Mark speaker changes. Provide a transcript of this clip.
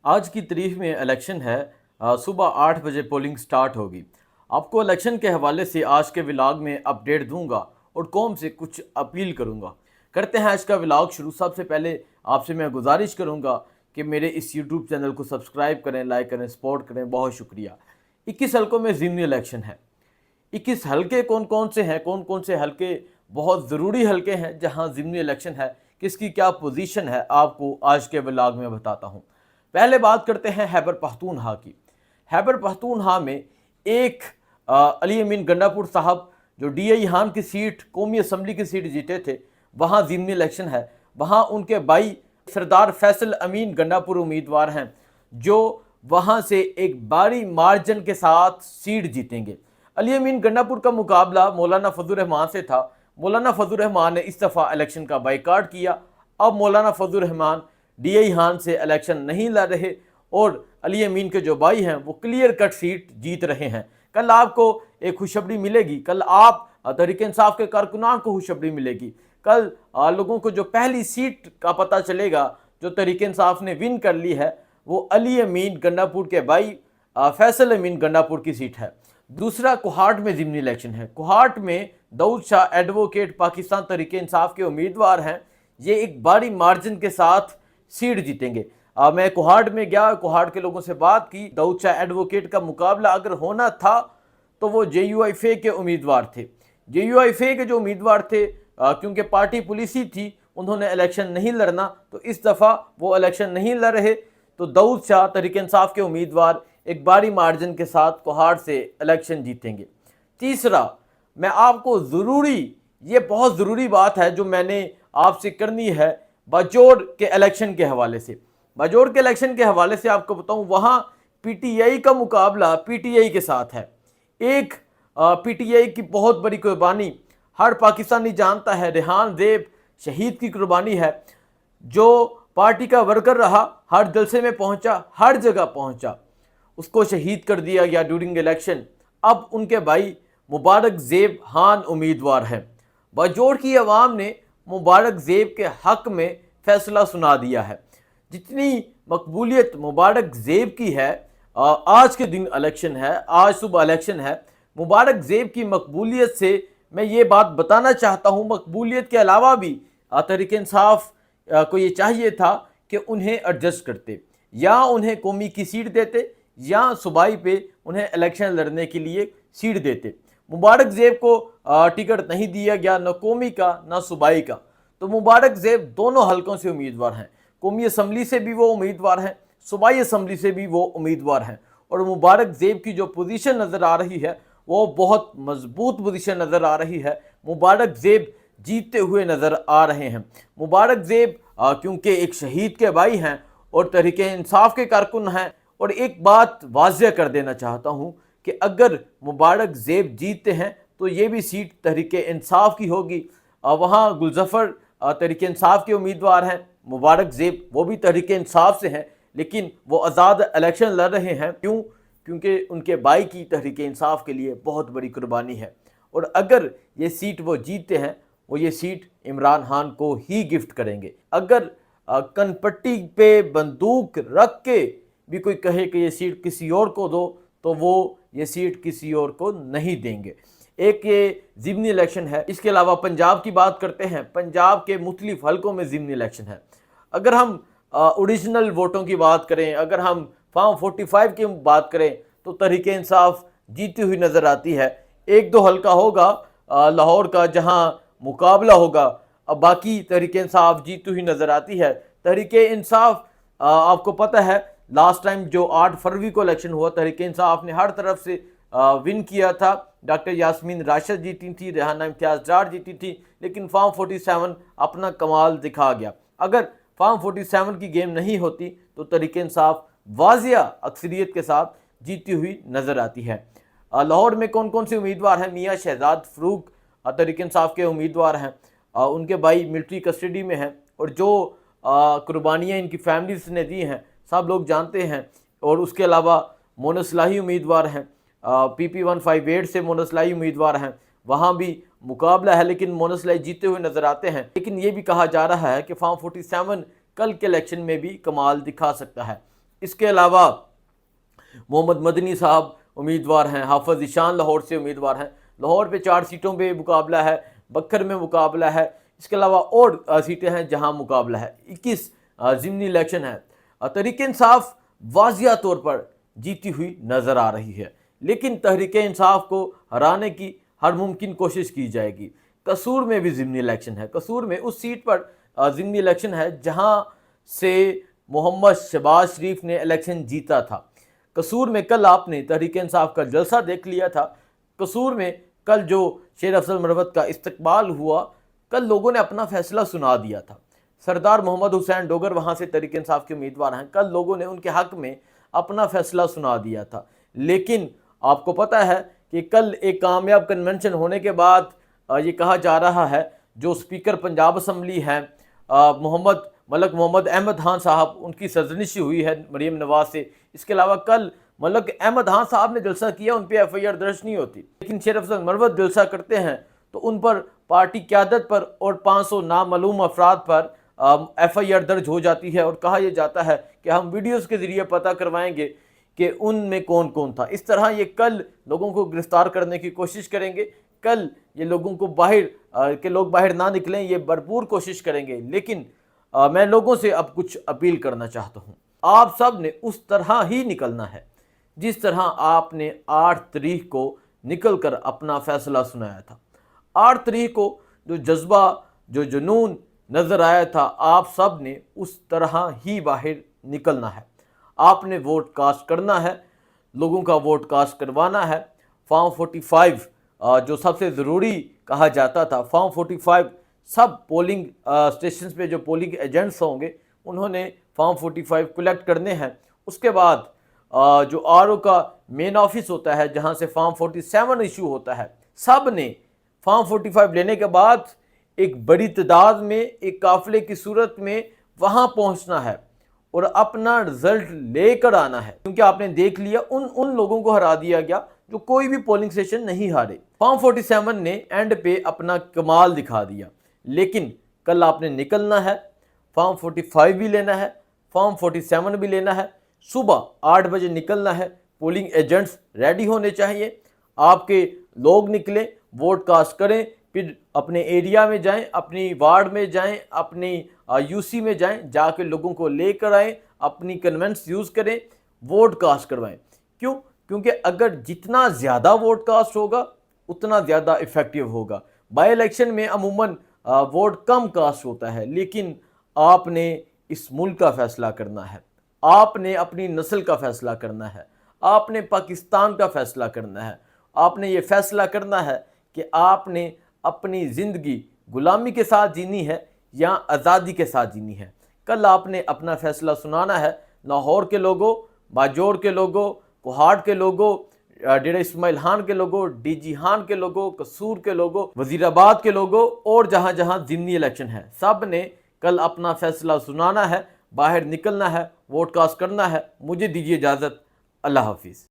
Speaker 1: आज की तारीख में इलेक्शन है। सुबह 8 बजे पोलिंग स्टार्ट होगी। आपको इलेक्शन के हवाले से आज के व्लॉग में अपडेट दूंगा और कौम से कुछ अपील करूंगा। करते हैं आज का व्लॉग शुरू। सबसे पहले आपसे मैं गुजारिश करूंगा कि मेरे इस यूट्यूब चैनल को सब्सक्राइब करें, लाइक करें, सपोर्ट करें। बहुत शुक्रिया। 21 हल्कों में ज़िमनी इलेक्शन है। 21 हल्के कौन कौन से हैं, कौन कौन से हल्के बहुत ज़रूरी हल्के हैं जहां ज़िमनी इलेक्शन है, किसकी क्या पोजीशन है, आपको आज के व्लॉग में बताता हूं। पहले बात करते हैं खैबर पख्तूनख्वा की। खैबर पख्तूनख्वा में एक अली अमीन गंडापुर साहब जो DI हान की सीट, कौमी असम्बली की सीट जीते थे, वहाँ ज़िमनी इलेक्शन है। वहाँ उनके भाई सरदार फैसल अमीन गंडापुर उम्मीदवार हैं जो वहाँ से एक भारी मार्जिन के साथ सीट जीतेंगे। अली अमीन गंडापुर का मुकाबला मौलाना फजल रहमान से था। मौलाना फजल रहमान ने इस दफ़ा इलेक्शन का बाइकाट किया। अब मौलाना फजल रहमान DI हान से इलेक्शन नहीं लड़ रहे और अली अमीन के जो भाई हैं वो क्लियर कट सीट जीत रहे हैं। कल आपको एक खुशखबरी मिलेगी। कल आप तहरीक इंसाफ के कारकुनान को खुशखबरी मिलेगी। कल लोगों को जो पहली सीट का पता चलेगा जो तहरीक इंसाफ ने विन कर ली है, वो अली अमीन गंडापुर के भाई फैसल अमीन गंडापुर की सीट है। दूसरा, कोहाट में ज़िमनी इलेक्शन है। कोहाट में दाऊद शाह एडवोकेट पाकिस्तान तहरीक इंसाफ के उम्मीदवार हैं। ये एक बड़ी मार्जिन के साथ सीट जीतेंगे। मैं कोहाट में गया, कोहाट के लोगों से बात की। दाऊद शाह एडवोकेट का मुकाबला अगर होना था तो वो JUIFA के उम्मीदवार थे। JUIFA के जो उम्मीदवार थे, क्योंकि पार्टी पुलिसी थी, उन्होंने इलेक्शन नहीं लड़ना, तो इस दफ़ा वो इलेक्शन नहीं लड़ रहे। तो दाऊद शाह तहरीक इंसाफ के उम्मीदवार एक बड़ी मार्जिन के साथ कोहाट से इलेक्शन जीतेंगे। तीसरा, मैं आपको ये बहुत ज़रूरी बात है जो मैंने आपसे करनी है बाजोड़ के इलेक्शन के हवाले से। बाजोड़ के इलेक्शन के हवाले से आपको बताऊं, वहाँ PTI का मुकाबला PTI के साथ है। एक PTI की बहुत बड़ी कुर्बानी हर पाकिस्तानी जानता है, रेहान ज़ेब शहीद की कुर्बानी है। जो पार्टी का वर्कर रहा, हर जलसे में पहुंचा, हर जगह पहुंचा, उसको शहीद कर दिया गया ड्यूरिंग इलेक्शन। अब उनके भाई मुबारक ज़ेब हान उम्मीदवार हैं। बाजोड़ की आवाम ने मुबारक ज़ेब के हक़ में फ़ैसला सुना दिया है। जितनी मकबूलियत मुबारक ज़ेब की है, आज के दिन इलेक्शन है, आज सुबह इलेक्शन है। मुबारक ज़ेब की मकबूलियत से मैं ये बात बताना चाहता हूँ, मकबूलियत के अलावा भी तहरीक इंसाफ को ये चाहिए था कि उन्हें एडजस्ट करते, या उन्हें कौमी की सीट देते या सूबाई पे उन्हें इलेक्शन लड़ने के लिए सीट देते। मुबारक ज़ेब को टिकट नहीं दिया गया, न कौमी का न सूबाई का। तो मुबारक ज़ेब दोनों हलकों से उम्मीदवार हैं। कौमी असम्बली से भी वो उम्मीदवार हैं, सूबाई असम्बली से भी वो उम्मीदवार हैं। और मुबारक ज़ेब की जो पोजीशन नज़र आ रही है वो बहुत मजबूत पोजीशन नज़र आ रही है। मुबारक ज़ेब जीतते हुए नज़र आ रहे हैं। मुबारक ज़ेब क्योंकि एक शहीद के भाई हैं और तहरीक इंसाफ के कारकुन हैं। और एक बात वाज़ेह कर देना चाहता हूँ कि अगर मुबारक ज़ेब जीतते हैं तो ये भी सीट तहरीक इंसाफ की होगी। वहाँ गुलजफर तहरीक इंसाफ के उम्मीदवार हैं, मुबारक ज़ेब वो भी तहरीक इंसाफ से हैं, लेकिन वो आज़ाद इलेक्शन लड़ रहे हैं। क्यों? क्योंकि उनके भाई की तहरीक इंसाफ के लिए बहुत बड़ी कुर्बानी है। और अगर ये सीट वो जीतते हैं, वो ये सीट इमरान खान को ही गिफ्ट करेंगे। अगर कनपट्टी पे बंदूक रख के भी कोई कहे कि ये सीट किसी और को दो, तो वो ये सीट किसी और को नहीं देंगे। एक ये ज़िमनी इलेक्शन है। इसके अलावा पंजाब की बात करते हैं। पंजाब के मुख्तलिफ हलकों में ज़िमनी इलेक्शन है। अगर हम ओरिजिनल वोटों की बात करें, अगर हम फॉर्म 45 की बात करें, तो तहरीक इंसाफ जीती हुई नज़र आती है। एक दो हलका होगा लाहौर का जहां मुकाबला होगा, अब बाकी तहरीक इंसाफ जीती हुई नज़र आती है। तहरीक इंसाफ आपको पता है लास्ट टाइम जो 8 फरवरी को इलेक्शन हुआ, तहरीक इंसाफ ने हर तरफ से विन किया था। डॉक्टर यास्मीन राशिद जीती थी, रेहाना इम्तियाज़ डार जीती थी, लेकिन फॉर्म 47 अपना कमाल दिखा गया। अगर फॉर्म 47 की गेम नहीं होती तो तहरीक इंसाफ वाजिया अक्सरियत के साथ जीती हुई नज़र आती है। लाहौर में कौन कौन से उम्मीदवार हैं? मियाँ शहजाद फ़रूक तहरीक इंसाफ के उम्मीदवार हैं। उनके भाई मिलिट्री कस्टडी में हैं और जो कुर्बानियाँ इनकी फैमिलीज ने दी हैं सब लोग जानते हैं। और उसके अलावा मोनसलाही उम्मीदवार हैं, PP 158 से मोनसलाही उम्मीदवार हैं। वहाँ भी मुकाबला है, लेकिन मोनसलाई जीते हुए नज़र आते हैं। लेकिन ये भी कहा जा रहा है कि फॉर्म 47 कल के इलेक्शन में भी कमाल दिखा सकता है। इसके अलावा मोहम्मद मदनी साहब उम्मीदवार हैं, हाफिज ईशान लाहौर से उम्मीदवार हैं। लाहौर पे 4 सीटों पे मुकाबला है, बक्खर में मुकाबला है, इसके अलावा और सीटें हैं जहां मुकाबला है। 21 ज़िमनी इलेक्शन है। तहरीक इंसाफ वाज़िया तौर पर जीती हुई नज़र आ रही है, लेकिन तहरीक इंसाफ को हराने की हर मुमकिन कोशिश की जाएगी। कसूर में भी ज़िमनी इलेक्शन है। कसूर में उस सीट पर ज़िमनी इलेक्शन है जहां से मोहम्मद शहबाज शरीफ ने इलेक्शन जीता था। कसूर में कल आपने तहरीक इंसाफ का जलसा देख लिया था। कसूर में कल जो शेर अफजल मरवत का इस्तकबाल हुआ, कल लोगों ने अपना फैसला सुना दिया था। सरदार मोहम्मद हुसैन डोगर वहाँ से तहरीक इंसाफ के उम्मीदवार हैं। कल लोगों ने उनके हक़ में अपना फैसला सुना दिया था। लेकिन आपको पता है कि कल एक कामयाब कन्वेंशन होने के बाद ये कहा जा रहा है जो स्पीकर पंजाब असम्बली हैं मलक मोहम्मद अहमद खान साहब, उनकी सरजनिशी हुई है मरीम नवाज से। इसके अलावा कल मलक अहमद खान साहब ने जलसा किया, उन पर FIR दर्ज नहीं होती, लेकिन शेर अफजल मरवत जलसा करते हैं तो उन पर पार्टी क़यादत पर और 500 नामालूम अफराद पर FIR दर्ज हो जाती है और कहा यह जाता है कि हम वीडियोज़ के ज़रिए पता करवाएंगे कि उनमें कौन कौन था। इस तरह ये कल लोगों को गिरफ्तार करने की कोशिश करेंगे। कल ये लोगों को लोग बाहर ना निकलें, ये भरपूर कोशिश करेंगे। लेकिन मैं लोगों से अब कुछ अपील करना चाहता हूँ। आप सब ने उस तरह ही निकलना है जिस तरह आपने 8 तारीख को निकल कर अपना फैसला सुनाया था। 8 तारीख को जो जज्बा, जो जुनून नज़र आया था, आप सब ने उस तरह ही बाहर निकलना है। आपने वोट कास्ट करना है, लोगों का वोट कास्ट करवाना है। फॉर्म 45 जो सबसे ज़रूरी कहा जाता था, फॉर्म 45 सब पोलिंग स्टेशन पे जो पोलिंग एजेंट्स होंगे उन्होंने फॉर्म 45 कलेक्ट करने हैं। उसके बाद जो RO का मेन ऑफिस होता है जहां से फॉर्म 47 इशू होता है, सब ने फॉर्म 45 लेने के बाद एक बड़ी तादाद में एक काफिले की सूरत में वहां पहुंचना है और अपना रिजल्ट लेकर आना है। क्योंकि आपने देख लिया उन लोगों को हरा दिया गया जो कोई भी पोलिंग स्टेशन नहीं हारे। फॉर्म 47 ने एंड पे अपना कमाल दिखा दिया। लेकिन कल आपने निकलना है, फॉर्म 45 भी लेना है, फॉर्म 47 भी लेना है। सुबह 8 बजे निकलना है। पोलिंग एजेंट्स रेडी होने चाहिए। आपके लोग निकलें, वोट कास्ट करें, फिर अपने एरिया में जाएं, अपनी वार्ड में जाएं, अपनी UC में जाएं, जाके लोगों को लेकर आएँ, अपनी कन्वेंस यूज़ करें, वोट कास्ट करवाएं। क्यों? क्योंकि अगर जितना ज़्यादा वोट कास्ट होगा उतना ज़्यादा इफ़ेक्टिव होगा। बाई इलेक्शन में अमूमन वोट कम कास्ट होता है, लेकिन आपने इस मुल्क का फ़ैसला करना है, आपने अपनी नस्ल का फ़ैसला करना है, आपने पाकिस्तान का फ़ैसला करना है। आपने ये फ़ैसला करना है कि आपने अपनी ज़िंदगी ग़ुलामी के साथ जीनी है या आज़ादी के साथ जीनी है। कल आपने अपना फ़ैसला सुनाना है। लाहौर के लोगों, बाजौर के लोगों, कोहाट के लोगों, डेरा इस्माइल खान के लोगों, DG खान के लोगों, कसूर के लोगों, वज़ीराबाद के लोगों और जहाँ जहाँ ज़िमनी इलेक्शन है, सब ने कल अपना फ़ैसला सुनाना है, बाहर निकलना है, वोट कास्ट करना है। मुझे दीजिए इजाज़त। अल्लाह हाफिज़।